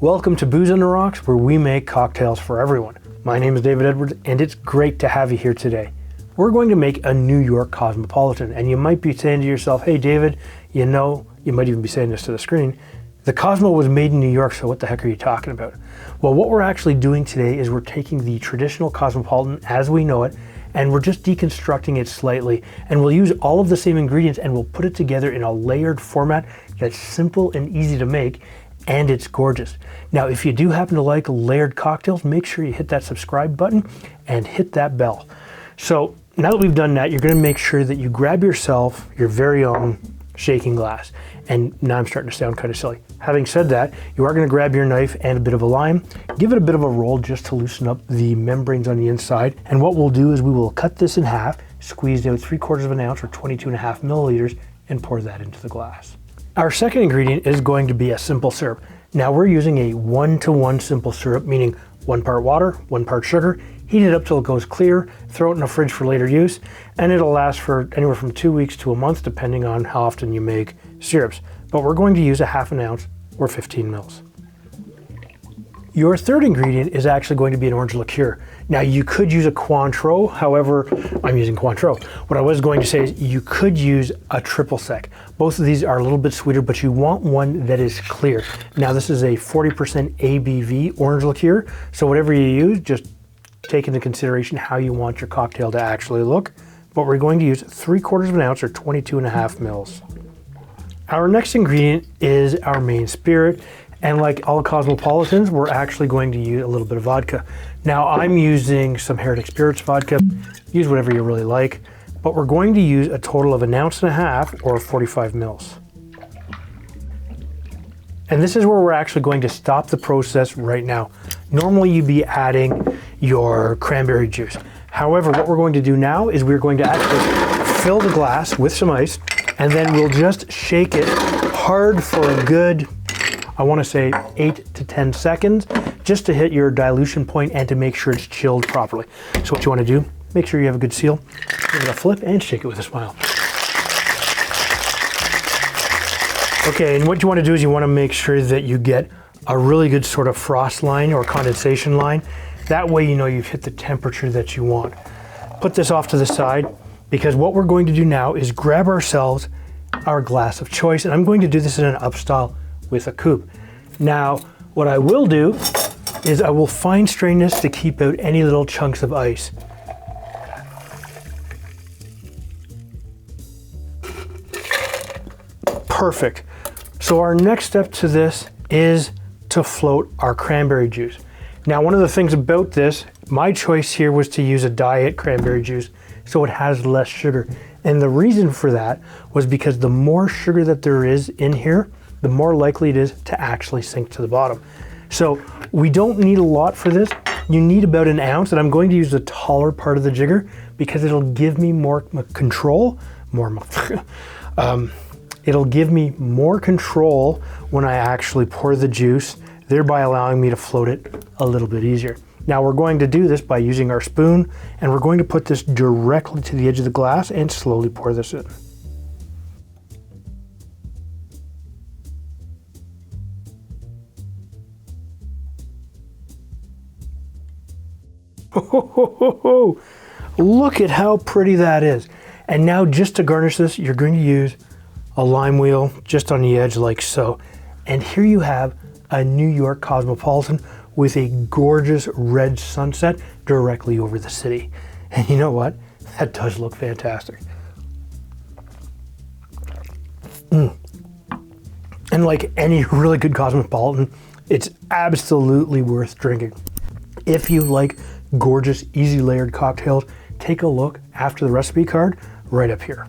Welcome to Booze on the Rocks, where we make cocktails for everyone. My name is David Edwards, and it's great to have you here today. We're going to make a New York Cosmopolitan, and you might be saying to yourself, hey David, you might even be saying this to the screen, the Cosmo was made in New York, so what the heck are you talking about? Well, what we're actually doing today is we're taking the traditional Cosmopolitan as we know it, and we're just deconstructing it slightly, and we'll use all of the same ingredients and we'll put it together in a layered format that's simple and easy to make, and it's gorgeous. Now, if you do happen to like layered cocktails, make sure you hit that subscribe button and hit that bell. So now that we've done that, you're gonna make sure that you grab yourself your very own shaking glass. And now I'm starting to sound kind of silly. Having said that, you are gonna grab your knife and a bit of a lime, give it a bit of a roll just to loosen up the membranes on the inside. And what we'll do is we will cut this in half, squeeze out 3/4 of an ounce or 22.5 milliliters, and pour that into the glass. Our second ingredient is going to be a simple syrup. Now we're using a 1-to-1 simple syrup, meaning 1 part water, 1 part sugar. Heat it up till it goes clear, throw it in the fridge for later use, and it'll last for anywhere from 2 weeks to a month, depending on how often you make syrups. But we're going to use a 1/2 ounce or 15 mils. Your third ingredient is actually going to be an orange liqueur. Now you could use a Cointreau, however, I'm using Cointreau. What I was going to say is you could use a triple sec. Both of these are a little bit sweeter, but you want one that is clear. Now this is a 40% ABV orange liqueur, so whatever you use, just take into consideration how you want your cocktail to actually look. But we're going to use 3/4 of an ounce or 22.5 mils. Our next ingredient is our main spirit. And like all Cosmopolitans, we're actually going to use a little bit of vodka. Now I'm using some Heretic Spirits vodka. Use whatever you really like, but we're going to use a total of 1.5 ounces or 45 mils. And this is where we're actually going to stop the process right now. Normally you'd be adding your cranberry juice. However, what we're going to do now is we're going to actually fill the glass with some ice, and then we'll just shake it hard for a good, I want to say 8 to 10 seconds, just to hit your dilution point and to make sure it's chilled properly. So what you want to do, make sure you have a good seal, give it a flip and shake it with a smile. Okay, and what you want to do is you want to make sure that you get a really good sort of frost line or condensation line. That way you know you've hit the temperature that you want. Put this off to the side, because what we're going to do now is grab ourselves our glass of choice, and I'm going to do this in an up style with a coupe. Now, what I will do is I will fine strain this to keep out any little chunks of ice. Perfect. So our next step to this is to float our cranberry juice. Now, one of the things about this, my choice here was to use a diet cranberry juice, so it has less sugar. And the reason for that was because the more sugar that there is in here, the more likely it is to actually sink to the bottom. So we don't need a lot for this. You need about 1 ounce, and I'm going to use the taller part of the jigger because it'll give me more control, it'll give me more control when I actually pour the juice, thereby allowing me to float it a little bit easier. Now we're going to do this by using our spoon, and we're going to put this directly to the edge of the glass and slowly pour this in. Look at how pretty that is. And now just to garnish this, you're going to use a lime wheel just on the edge like so. And here you have a New York Cosmopolitan with a gorgeous red sunset directly over the city. And you know what? That does look fantastic. And like any really good Cosmopolitan, it's absolutely worth drinking. If you like gorgeous, easy layered cocktails, take a look after the recipe card right up here.